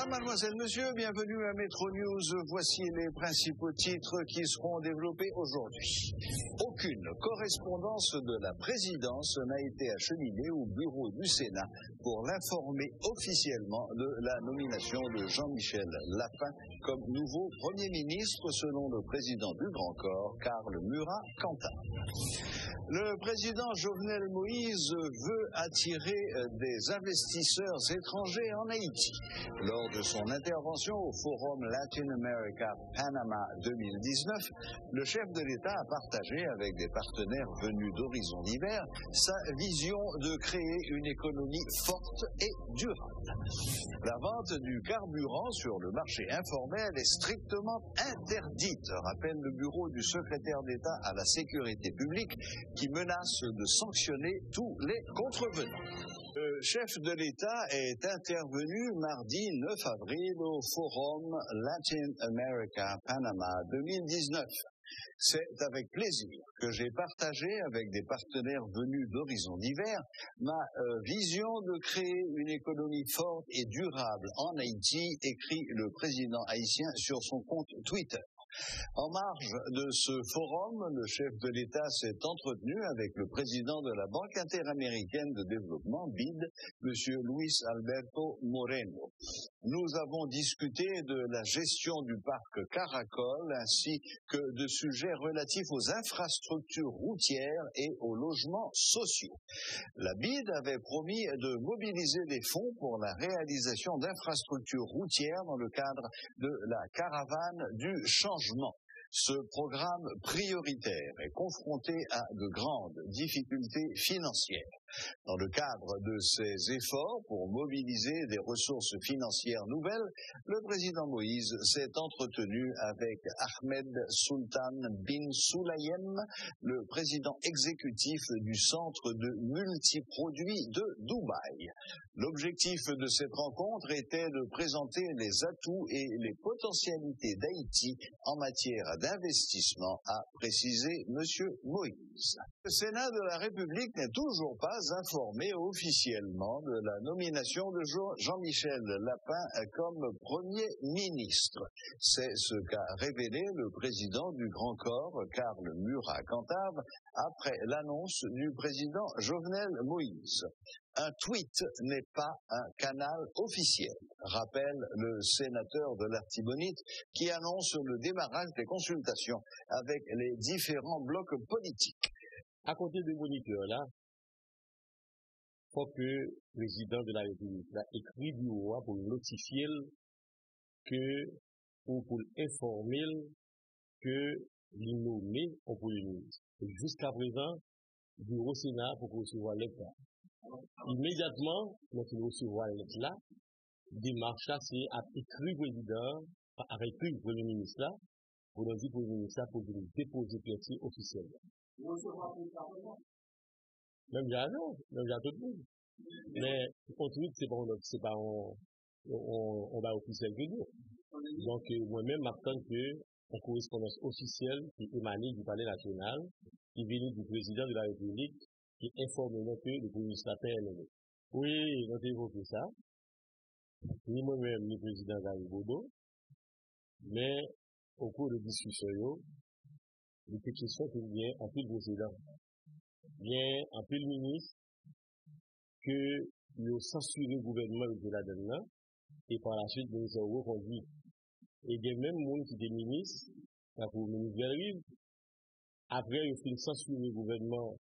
Mesdames, Mademoiselles, Messieurs, bienvenue à Métro News. Voici les principaux titres qui seront développés aujourd'hui. Aucune correspondance de la présidence n'a été acheminée au bureau du Sénat pour l'informer officiellement de la nomination de Jean-Michel Lapin comme nouveau Premier ministre, selon le président du Grand Corps, Karl Murat-Cantat. Le président Jovenel Moïse veut attirer des investisseurs étrangers en Haïti. Lors de son intervention au Forum Latin America Panama 2019, le chef de l'État a partagé avec des partenaires venus d'horizons divers sa vision de créer une économie forte et durable. La vente du carburant sur le marché informel est strictement interdite, rappelle le bureau du secrétaire d'État à la sécurité publique qui menace de sanctionner tous les contrevenants. Le chef de l'État est intervenu mardi 9 avril au Forum Latin America Panama 2019. C'est avec plaisir que j'ai partagé avec des partenaires venus d'horizons divers ma vision de créer une économie forte et durable en Haïti, écrit le président haïtien sur son compte Twitter. En marge de ce forum, le chef de l'État s'est entretenu avec le président de la Banque interaméricaine de développement, BID, M. Luis Alberto Moreno. Nous avons discuté de la gestion du parc Caracol ainsi que de sujets relatifs aux infrastructures routières et aux logements sociaux. La BID avait promis de mobiliser des fonds pour la réalisation d'infrastructures routières dans le cadre de la caravane du changement. Ce programme prioritaire est confronté à de grandes difficultés financières. Dans le cadre de ces efforts pour mobiliser des ressources financières nouvelles, le président Moïse s'est entretenu avec Ahmed Sultan bin Sulayem, le président exécutif du centre de multiproduits de Dubaï. L'objectif de cette rencontre était de présenter les atouts et les potentialités d'Haïti en matière d'investissement, a précisé M. Moïse. Le Sénat de la République n'est toujours pas informé officiellement de la nomination de Jean-Michel Lapin comme Premier ministre. C'est ce qu'a révélé le président du Grand Corps, Karl Murat-Cantat, après l'annonce du président Jovenel Moïse. Un tweet n'est pas un canal officiel, rappelle le sénateur de l'Artibonite qui annonce le démarrage des consultations avec les différents blocs politiques. À côté de moniteur là, faut que le président de la République là écrit du roi pour notifier que ou pour informer que il nommé au Premier ministre. Jusqu'à présent, le bureau Sénat pour recevoir l'État. Immédiatement, quand il recevra l'État là, démarche là, c'est à écrire président, avec le Premier ministre là, pour nous dire Premier ministre là, pour nous déposer pièce officielle. Même déjà non, même déjà tout le monde. Mais on tweet, c'est pas on va officiel que nous. Donc moi-même m'attends que une correspondance officielle qui émane du palais national, qui vient du président de la République, qui informe que le Premier ministre Lapin est nommé. Oui, on a évoqué ça. Ni moi-même, ni le président Gary Bodo. Mais au cours de discussion, il était question qu'il vient en plus le président. Vient en plus le ministre que il a censuré le gouvernement de la donne et par la suite, nous avons reconduit. Et il y a même monde qui était ministre, pour le ministre Belrive. Après, il a censuré le gouvernement,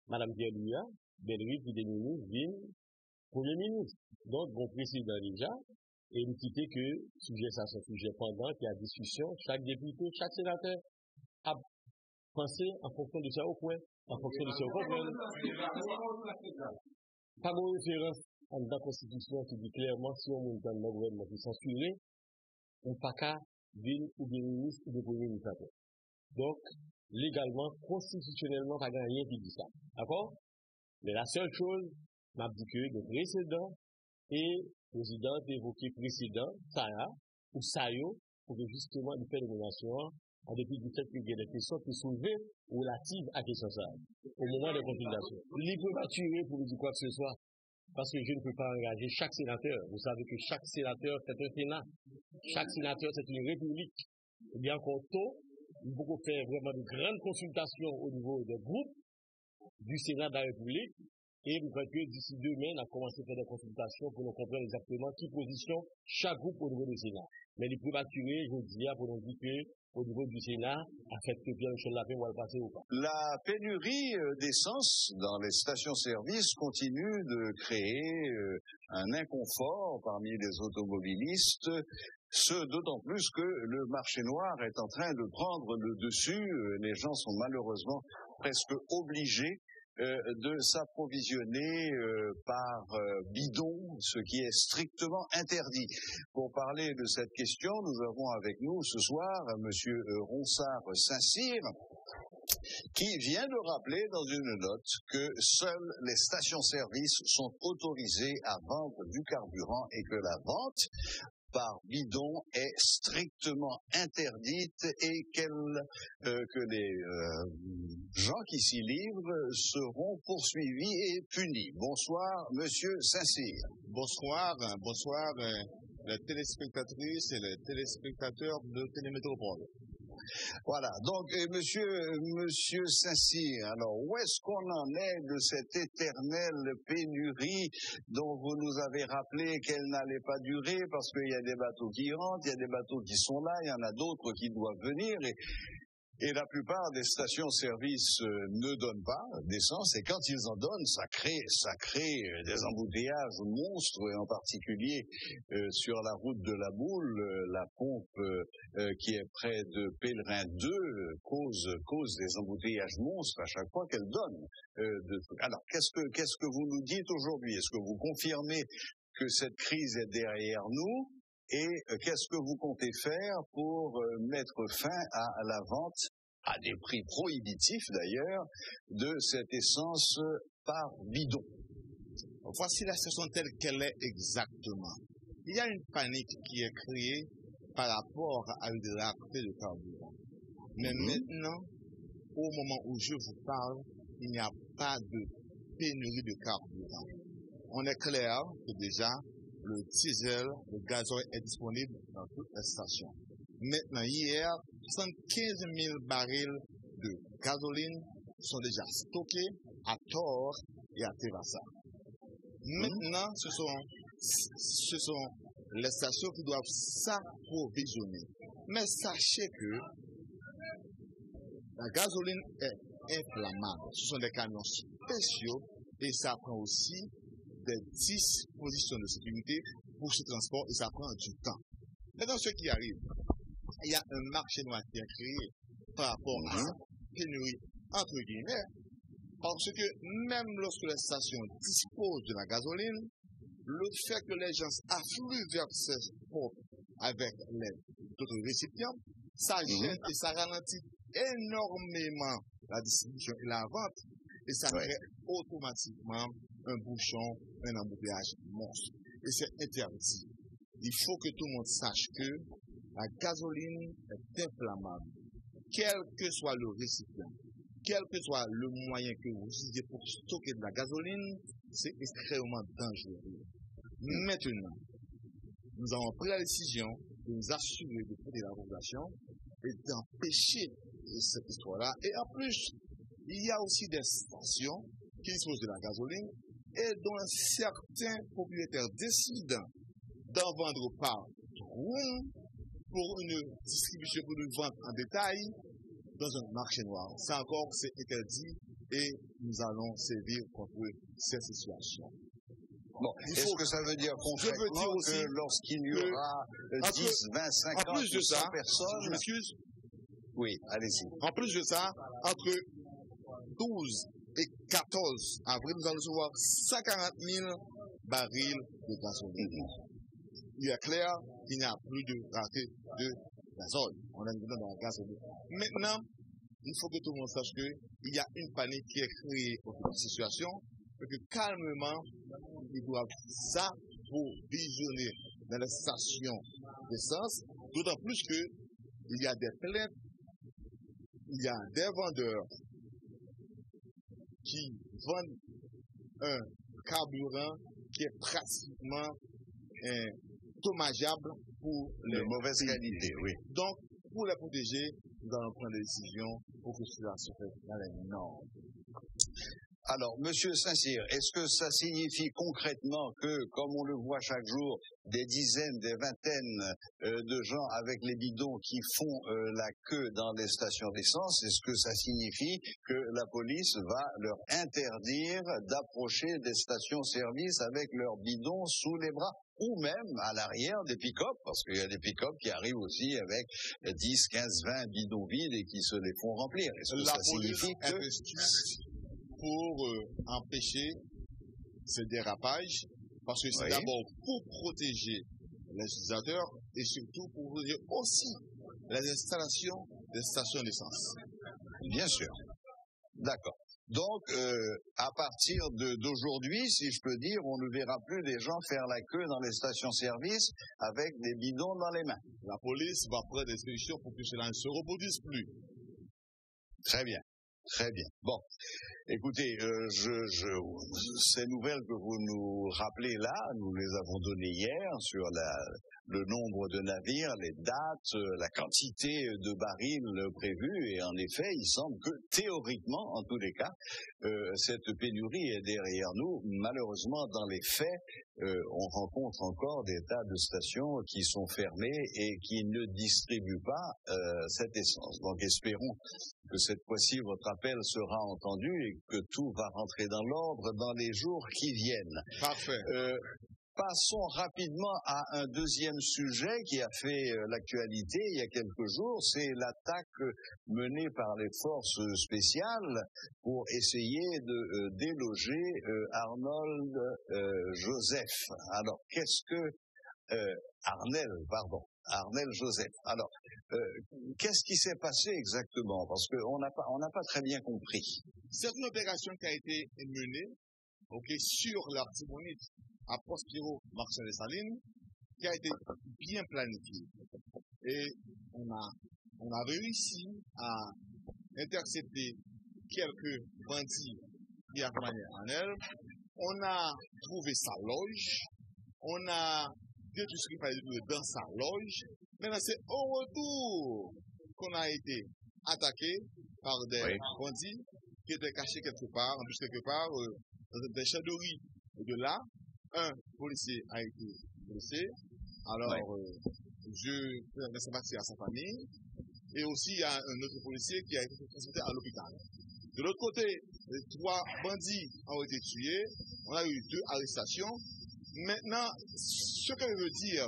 Madame Belrive qui était ministre, vient Premier ministre. Donc, bon président déjà, et il quittait que sujet ça, c'est sujet pendant qu'il y a discussion, chaque député, chaque sénateur a pensé en fonction de ça au point, en fonction de ça au point. Pas de référence à la Constitution qui dit clairement si on est dans le gouvernement qui est censuré, on n'a pas qu'à ville ou bien ministre ou bien premier ministre. Donc, légalement, constitutionnellement, pas rien qui dit ça. D'accord? Mais la seule chose, m'a dit que le précédent et le président évoqué précédent, Sarah, ou Sayo, pour que justement il fait l'évaluation, en dépit du fait qu'il y a des questions qui sont soulevées relatives à question ça, au moment des consultations. Il peut pas tuer pour lui dire quoi que ce soit. parce que je ne peux pas engager chaque sénateur. Vous savez que chaque sénateur, c'est un Sénat. Chaque sénateur, c'est une république. Eh bien, encore tôt, il faut faire vraiment de grandes consultations au niveau des groupes du Sénat de la République. Et vous faites que d'ici demain, on a commencé à faire des consultations pour nous comprendre exactement qui position chaque groupe au niveau du Sénat. Mais les prématurés, je dis, pour nous dire que au niveau du Sénat, a fait que Pierre-Michel Lapin va le passer ou pas. La pénurie d'essence dans les stations-service continue de créer un inconfort parmi les automobilistes, ce d'autant plus que le marché noir est en train de prendre le dessus. Les gens sont malheureusement presque obligés de s'approvisionner par bidon, ce qui est strictement interdit. Pour parler de cette question, nous avons avec nous ce soir Monsieur Ronsard Saint-Cyr, qui vient de rappeler dans une note que seules les stations-service sont autorisées à vendre du carburant et que la vente par bidon est strictement interdite et que les gens qui s'y livrent seront poursuivis et punis. Bonsoir, Monsieur Saint-Cyr. Bonsoir, les téléspectatrices et les téléspectateurs de Télémétropole. Voilà, donc monsieur Saint-Cyr, alors où est-ce qu'on en est de cette éternelle pénurie dont vous nous avez rappelé qu'elle n'allait pas durer parce qu'il y a des bateaux qui rentrent, il y a des bateaux qui sont là, il y en a d'autres qui doivent venir et la plupart des stations-service ne donnent pas d'essence et quand ils en donnent, ça crée des embouteillages monstres et en particulier sur la route de la Boule, la pompe qui est près de Pèlerin 2 cause des embouteillages monstres à chaque fois qu'elle donne. Alors qu'est-ce que vous nous dites aujourd'hui? Est-ce que vous confirmez que cette crise est derrière nous? Et qu'est-ce que vous comptez faire pour mettre fin à la vente, à des prix prohibitifs d'ailleurs, de cette essence par bidon? Voici la situation telle qu'elle est exactement. Il y a une panique qui est créée par rapport à une rareté de carburant. Mais maintenant, au moment où je vous parle, il n'y a pas de pénurie de carburant. On est clair que déjà, le diesel, le gasoil est disponible dans toutes les stations. Maintenant, hier, 75 000 barils de gasoline sont déjà stockés à Tor et à Tevasa. Maintenant, ce sont les stations qui doivent s'approvisionner. Mais sachez que la gasoline est inflammable. Ce sont des camions spéciaux et ça prend aussi des dispositions de sécurité pour ce transport et ça prend du temps. Maintenant, ce qui arrive, il y a un marché noir qui est créé par rapport à cette pénurie, entre guillemets, parce que même lorsque les stations disposent de la gasoline, le fait que les gens affluent vers ces pompes avec les autres récipients, ça gêne et ça ralentit énormément la distribution et la vente et ça crée automatiquement un bouchon, un embouteillage monstre. Et c'est interdit. Il faut que tout le monde sache que la gasoline est inflammable. Quel que soit le récipient, quel que soit le moyen que vous utilisez pour stocker de la gasoline, c'est extrêmement dangereux. Maintenant, nous avons pris la décision de nous assurer de protéger la population et d'empêcher cette histoire-là. Et en plus, il y a aussi des stations qui disposent de la gasoline et dont certains propriétaires décident d'en vendre par room pour une distribution, pour une vente en détail dans un marché noir. Ça encore, c'est interdit et nous allons sévir contre cette situation. Bon, est-ce que ça veut dire concrètement que lorsqu'il y aura 10, 20, 50, 100 personnes... Je m'excuse. Oui, allez-y. En plus de ça, entre 12 et 14 avril, nous allons recevoir 140 000 barils de gasoline. Il est clair qu'il n'y a plus de rareté de gazole. On est maintenant dans la gasoline. Maintenant, il faut que tout le monde sache qu'il y a une panique qui est créée autour de la situation et que calmement, ils doivent s'approvisionner dans les stations d'essence, d'autant plus qu'il y a des plaintes, il y a des vendeurs qui vendent un carburant qui est pratiquement dommageable pour de mauvaise qualité, oui. Donc, pour les protéger, nous allons prendre des décisions pour que cela se fasse dans les normes. Alors, Monsieur Saint-Cyr, est-ce que ça signifie concrètement que, comme on le voit chaque jour, des dizaines, des vingtaines de gens avec les bidons qui font la queue dans les stations d'essence, est-ce que ça signifie que la police va leur interdire d'approcher des stations-service avec leurs bidons sous les bras? Ou même à l'arrière des pick-up, parce qu'il y a des pick-up qui arrivent aussi avec 10, 15, 20 bidons vides et qui se les font remplir. Est-ce que ça signifie que... pour empêcher ce dérapage, parce que c'est d'abord pour protéger les utilisateurs et surtout pour protéger aussi les installations des stations d'essence. Bien sûr. D'accord. Donc, à partir d'aujourd'hui, si je peux dire, on ne verra plus des gens faire la queue dans les stations-service avec des bidons dans les mains. La police va prendre des solutions pour que cela ne se reproduise plus. Très bien. Très bien. Bon. Écoutez, ces nouvelles que vous nous rappelez là, nous les avons données hier sur le nombre de navires, les dates, la quantité de barils prévus, et en effet, il semble que théoriquement, en tous les cas, cette pénurie est derrière nous. Malheureusement, dans les faits, on rencontre encore des tas de stations qui sont fermées et qui ne distribuent pas cette essence. Donc espérons que cette fois-ci votre appel sera entendu et que tout va rentrer dans l'ordre dans les jours qui viennent. Parfait. Passons rapidement à un deuxième sujet qui a fait l'actualité il y a quelques jours, c'est l'attaque menée par les forces spéciales pour essayer de déloger Arnold Joseph. Alors, qu'est-ce que Arnel Joseph. Alors, qu'est-ce qui s'est passé exactement? Parce qu'on n'a pas très bien compris. C'est une opération qui a été menée sur l'Artibonite à Prospero Marchand des Salines, qui a été bien planifiée. Et on a réussi à intercepter quelques bandits qui accompagnaient Arnel. On a trouvé sa loge. On a détruit ce qu'il fallait détruire dans sa loge. Maintenant, c'est au retour qu'on a été attaqué par des bandits qui étaient cachés quelque part, en plus quelque part, dans des chèvreries. Et de là, un policier a été blessé. Alors, je fais un sympathie à sa famille. Et aussi, il y a un autre policier qui a été transporté à l'hôpital. De l'autre côté, les 3 bandits ont été tués. On a eu 2 arrestations. Maintenant, ce que je veux dire,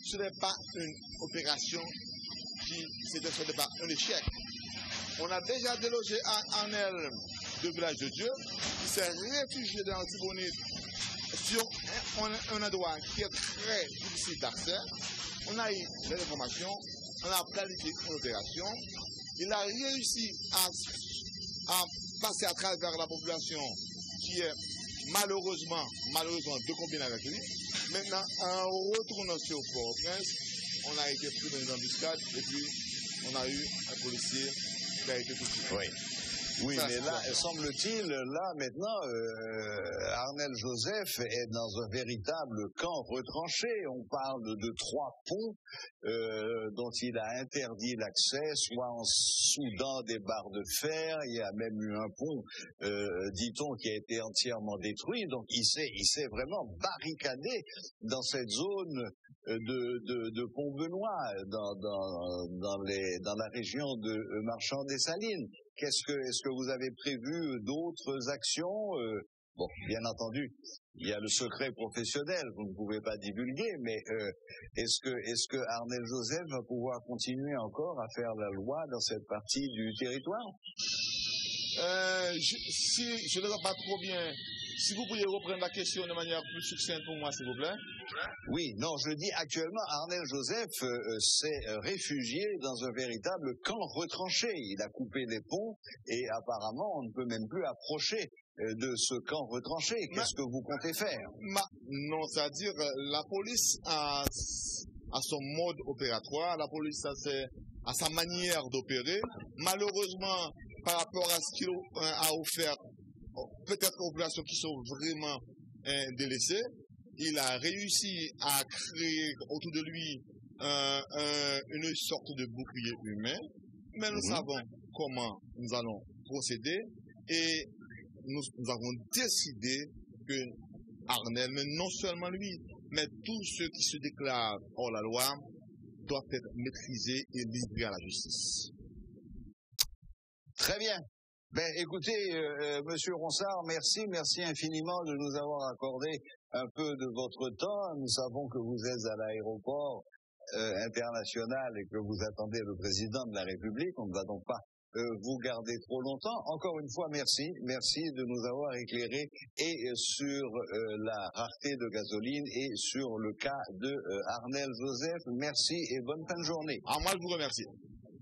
ce n'est pas une opération ce n'est pas un échec. On a déjà délogé Arnel de Village de Dieu, qui s'est réfugié dans l'Artibonite sur un endroit qui est très difficile d'accès. On a eu des informations, on a planifié une opération. Il a réussi à passer à travers la population qui est malheureusement de combiner avec lui. Maintenant, en retournant sur Port-au-Prince, on a été pris dans une embuscade et puis on a eu un policier qui a été touché. Oui, mais là, semble-t-il, là, maintenant, Arnel Joseph est dans un véritable camp retranché. On parle de 3 ponts dont il a interdit l'accès, soit en soudant des barres de fer. Il y a même eu un pont, dit-on, qui a été entièrement détruit. Donc, il s'est vraiment barricadé dans cette zone de Pont-Benoît, dans la région de Marchand des Salines. Est-ce que vous avez prévu d'autres actions? Bon, bien entendu, il y a le secret professionnel, vous ne pouvez pas divulguer, mais est-ce que Arnel Joseph va pouvoir continuer encore à faire la loi dans cette partie du territoire? Si je ne l'ai pas trop bien, si vous pouviez reprendre la question de manière plus succincte pour moi, s'il vous plaît. Oui, non, je dis actuellement, Arnel Joseph s'est réfugié dans un véritable camp retranché. Il a coupé les ponts et apparemment, on ne peut même plus approcher de ce camp retranché. Qu'est-ce que vous comptez faire? Non, c'est-à-dire, la police a son mode opératoire, la police a sa manière d'opérer. Malheureusement, par rapport à ce qu'il a offert, peut-être aux populations qui sont vraiment délaissées, il a réussi à créer autour de lui une sorte de bouclier humain, mais nous savons comment nous allons procéder et nous avons décidé que Arnel, mais non seulement lui, mais tous ceux qui se déclarent hors la loi doivent être maîtrisés et livrés à la justice. Très bien. Ben, écoutez, Monsieur Ronsard, merci infiniment de nous avoir accordé un peu de votre temps. Nous savons que vous êtes à l'aéroport international et que vous attendez le président de la République. On ne va donc pas vous garder trop longtemps. Encore une fois, merci de nous avoir éclairés et sur la rareté de gasoline et sur le cas de Arnel Joseph. Merci et bonne fin de journée. Ah, moi, je vous remercie.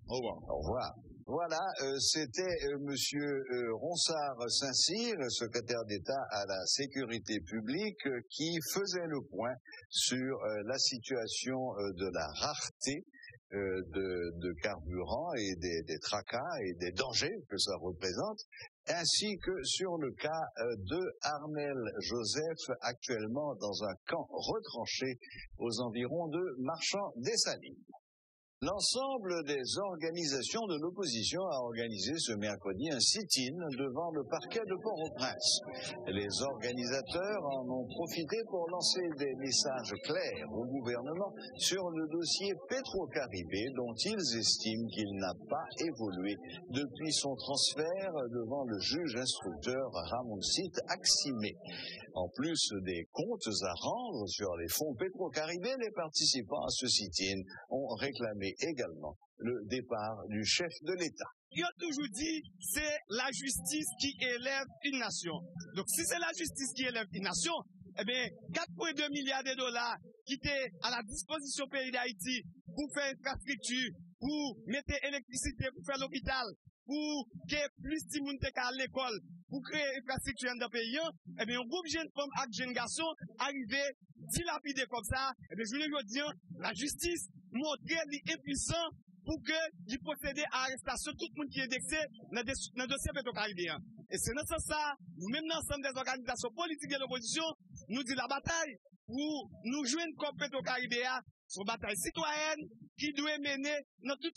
Au revoir. Au revoir. Voilà, c'était Monsieur Ronsard Saint-Cyr, secrétaire d'État à la sécurité publique, qui faisait le point sur la situation de la rareté de carburant et des tracas et des dangers que ça représente, ainsi que sur le cas de Arnel Joseph, actuellement dans un camp retranché aux environs de Marchand-des-Salines. L'ensemble des organisations de l'opposition a organisé ce mercredi un sit-in devant le parquet de Port-au-Prince. Les organisateurs en ont profité pour lancer des messages clairs au gouvernement sur le dossier Petro-Caribé dont ils estiment qu'il n'a pas évolué depuis son transfert devant le juge instructeur Ramonsit Aximé. En plus des comptes à rendre sur les fonds Petro-Caribé, les participants à ce sit-in ont réclamé également le départ du chef de l'État. Il a toujours dit c'est la justice qui élève une nation. Donc si c'est la justice qui élève une nation, eh bien 4,2 milliards de dollars qui étaient à la disposition du pays d'Haïti pour faire infrastructure, pour mettre électricité, pour faire l'hôpital, pour que plus de monde à l'école, pour créer infrastructure dans le pays, eh bien, un groupe de jeunes femmes et jeunes garçons arrivés, dilapidés comme ça, eh bien, je veux dire, la justice montre qu'il est impuissant pour que il procède à l'arrestation de tout le monde qui est indexé dans le dossier Petro-Caribéen. Et c'est dans ce sens, nous-mêmes, l'ensemble des organisations politiques de l'opposition, nous disons la bataille pour nous joindre comme Petro-Caribéen, c'est une bataille citoyenne qui doit mener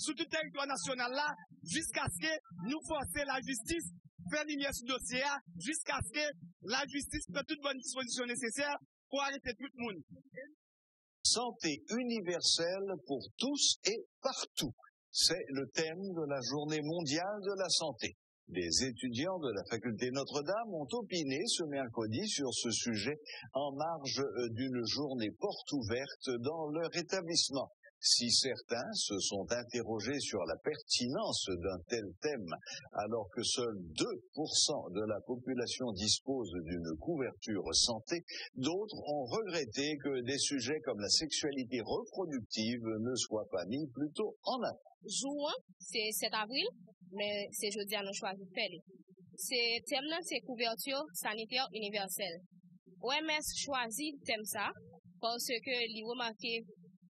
sur tout le territoire national là, jusqu'à ce que nous forcions la justice, faire lumière sur le dossier, jusqu'à ce que la justice prenne toutes bonnes dispositions nécessaires pour arrêter tout le monde. Santé universelle pour tous et partout. C'est le thème de la journée mondiale de la santé. Des étudiants de la faculté Notre-Dame ont opiné ce mercredi sur ce sujet en marge d'une journée porte ouverte dans leur établissement. Si certains se sont interrogés sur la pertinence d'un tel thème, alors que seuls 2% de la population dispose d'une couverture santé, d'autres ont regretté que des sujets comme la sexualité reproductive ne soient pas mis plus tôt en avant. Jour, c'est 7 avril, mais c'est jeudi à nous choisir de faire. C'est thème là, c'est couverture sanitaire universelle. OMS choisit le thème ça parce que il remarque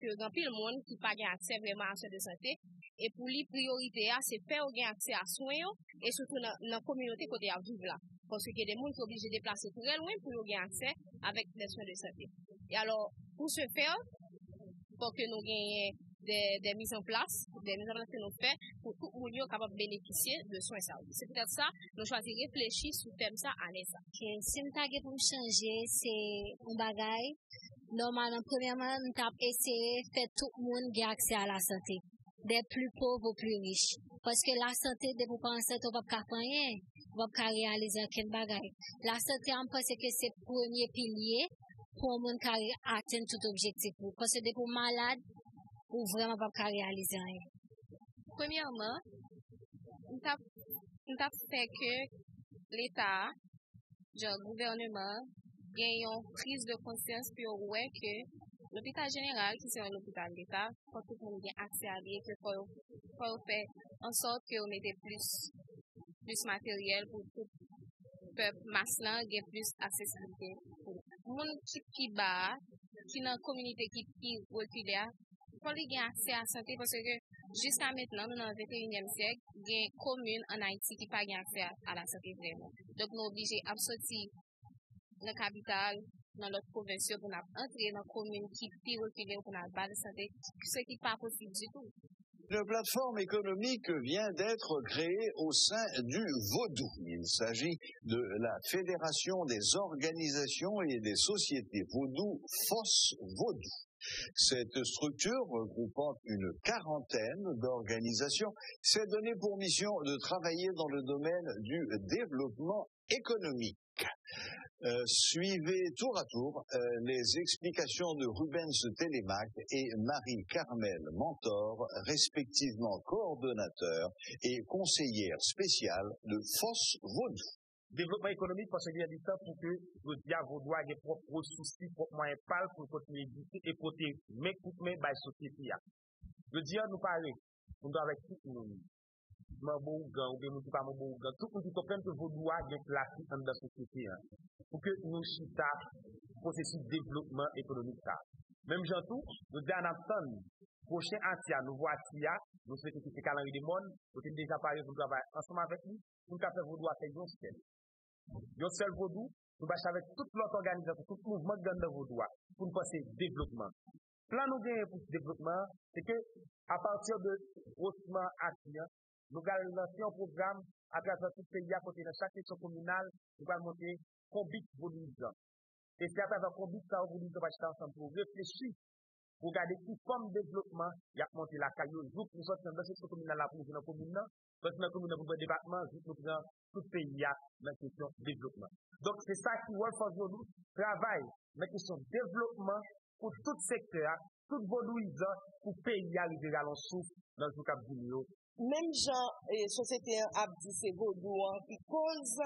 que grand pile monde qui pas gain accès vraiment à soins de santé et pour lui priorité c'est faire gain accès à soins et surtout dans la communauté côté à vivre là parce que des gens qui sont obligés de déplacer très loin pour gain accès avec les soins de santé. Et alors pour ce faire pour que nous gagnions des mises en place que nous faisons pour tout le monde capable de bénéficier de soins ça. C'est peut-être ça, nous choisissons de réfléchir sur le thème ça à l'aise. Si nous avons pour changer, c'est un bagage. Normalement, premièrement, nous avons essayé de faire tout le monde ait accès à la santé. Des plus pauvres aux plus riches. Parce que la santé, de vous penser, on ne va pas faire rien. On ne va pas réaliser aucun bagage. La santé, on pense que c'est le premier pilier pour le monde qui atteindre tout objectif. Parce que pour malade, ou vraiment pas réaliser rien. Premièrement, nous avons fait que l'État, le gouvernement, gagne une prise de conscience pour ouais que l'hôpital général, qui c'est un hôpital d'État, pour tout le monde ait accès à lui, qu'il faut faire en sorte qu'on ait plus matériel pour tout le peuple masculin, ait plus accessibilité. Pour les gens qui bas, qui dans la communauté qui recule, pour les gens accès à la santé parce que jusqu'à maintenant, nous dans le 21e siècle, il y a une commune en Haïti qui n'a pas accès à la santé vraiment. Donc, nous sommes obligés à sortir dans la capitale dans l'autre province pour entrer dans la commune qui est reculée pour la base de santé, ce qui n'est pas possible du tout. Une plateforme économique vient d'être créée au sein du Vaudou. Il s'agit de la Fédération des organisations et des sociétés Vaudou, FOSS Vaudou. Cette structure, regroupant une quarantaine d'organisations, s'est donnée pour mission de travailler dans le domaine du développement économique. Suivez tour à tour les explications de Rubens Télémac et Marie-Carmel Mentor, respectivement coordonnateurs et conseillères spéciales de FOSS Vaudou. Développement économique, parce qu'il y a du temps pour que le diable vaudois ait propres ressources, propres moyens pâles pour continuer d'éduquer et côté mais la société. Le diable nous parle, on doit avec tout le monde. Tout le monde qui comprend que vaudois est placé dans la société. Pour que nous chita processus de développement économique. Même gens tout, nous disons prochain antia, nous voici, nous faisons que c'est calendrier des mondes, nous avons déjà parlé pour travailler ensemble avec nous, pour faire vaudois faire un seul. Un seul vaudou, nous allons avec toute l'autre organisation, tout le mouvement de vaudois, pour nous passer développement. Plan nous gagnons pour ce développement, c'est que, à partir de haussement actif, nous allons lancer un programme à travers tout le pays, à côté de chaque section communale, nous allons monter combien volumisant. Et c'est à travers combien ça volumisant, on va acheter ensemble pour réfléchir, pour regarder qui forme de développement, il y a monté la caillou, nous sortons dans cette section communale là pour nous dans la commune, parce que la commune pour le département, nous prenons tout le pays dans la question de développement. Donc c'est ça qui World Force Vaudou travaille dans la question de développement pour tout secteur, tout vaudouisant, pour pays arriver à l'en souffle dans le Cap du Mio. Même gens et société a dit c'est vaudou qui cause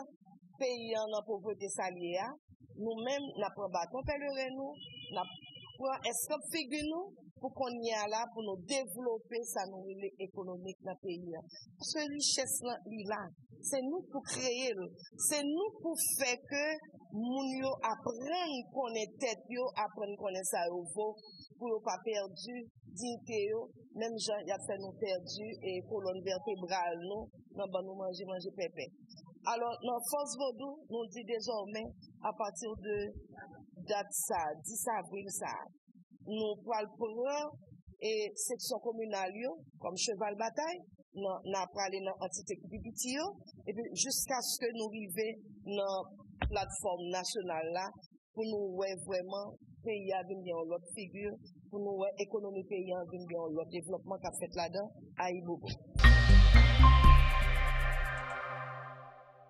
pays en pauvreté salière, nous-mêmes n'a pas bâton pèlerin nous, n'a pas escape figure nous pour qu'on y a là pour nous développer sa nouvelle économique dans le pays. Parce que richesse là, c'est nous pour créer, c'est nous pour faire que moun yo apprenne connaître tête yo, apprenne connaître ça au vaut pour pas perdu dignité yo, même gens y a fait nous perdu et colonne vertébrale nous, dans nous manger pépé. Alors dans Force Vaudou, nous dit désormais à partir de date ça, 10 avril ça, nous pouvons prendre et section communale comme cheval bataille, nous parlé dans entité qui et puis jusqu'à ce que nous arrivions dans la plateforme nationale là pour nous voir vraiment pays a bien l'autre figure, pour nous voir économie pays a bien l'autre développement qu'a fait là-dedans à Ibobo.